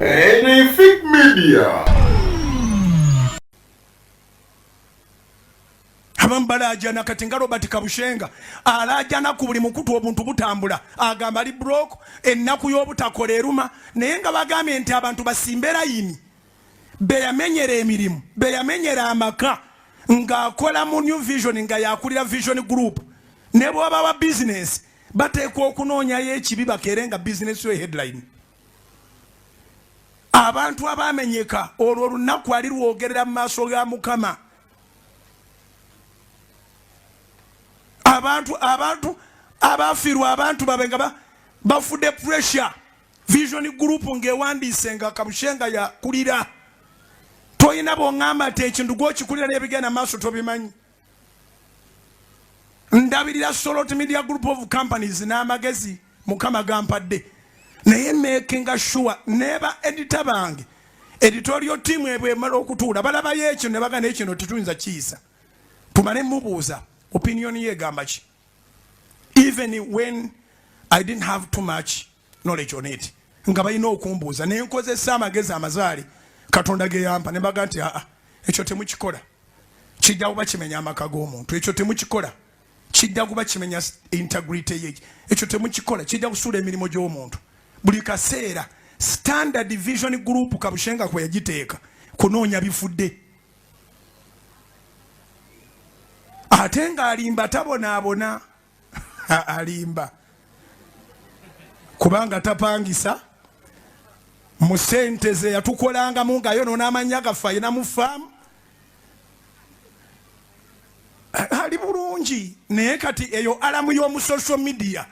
Anything media. Abambalajana katinga Robert Kabushenga alajana ku buli mukutu obuntu butambula agamba ali broke ennaku y'obutakola eruma naye nga bagambye nti abantu basimbera yini beyamenyera emirimu beyamenyera amaka ng'akola mu New Vision nga yakulira Vision Group ne bw'aba wa business bateekwa okunoonyayo ekibi bakeere nga business yo headline. Abantu abamenyeka olwo olunaku ali lwogerera mu maaso ga Mukama. Abantu abafirwa abantu babenga bafude pressure Vision Group ngewandise nga Kabushenga ya kulira toyina bongamba te ekintu gwokikulira n'ebigenda maaso tobimanyi. Ndabirira Solot Media Group of Companies n'amagezi Mukama gampadde naye making sure neba editor bange editorial team ebwe mala okutuula balaba yekyo ne bagana ekino tetuyinza kiyisa tumale mubuuza opinion ye gamba ki even when I didn't have too much knowledge on it nga balina okumbuuza ne nkozesa amagezi amazaali Katonda ge yampa ne baga nti ekyo temukikola kijja kuba kimenya amaka g'omuntu ekyo temukikola kijja kuba kimenya integrity ye ekyo temukikola kijja kusuula emirimu gy'omuntu buli kaseera Standard Vision Group Kabushenga kwe yagiteeka kunoonya bifudde ate nga alimba tabonaabona alimba kubanga tapangisa mu ssente ze yatukolangamu nga yonoona amanya gaffe ayina mu faamu ali bulungi naye kati eyo alamu y'omu social media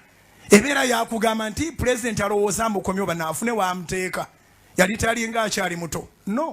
ebeera yakugamba nti president alowooza mbukomye oba naafune waamuteeka yali talinga akyali muto no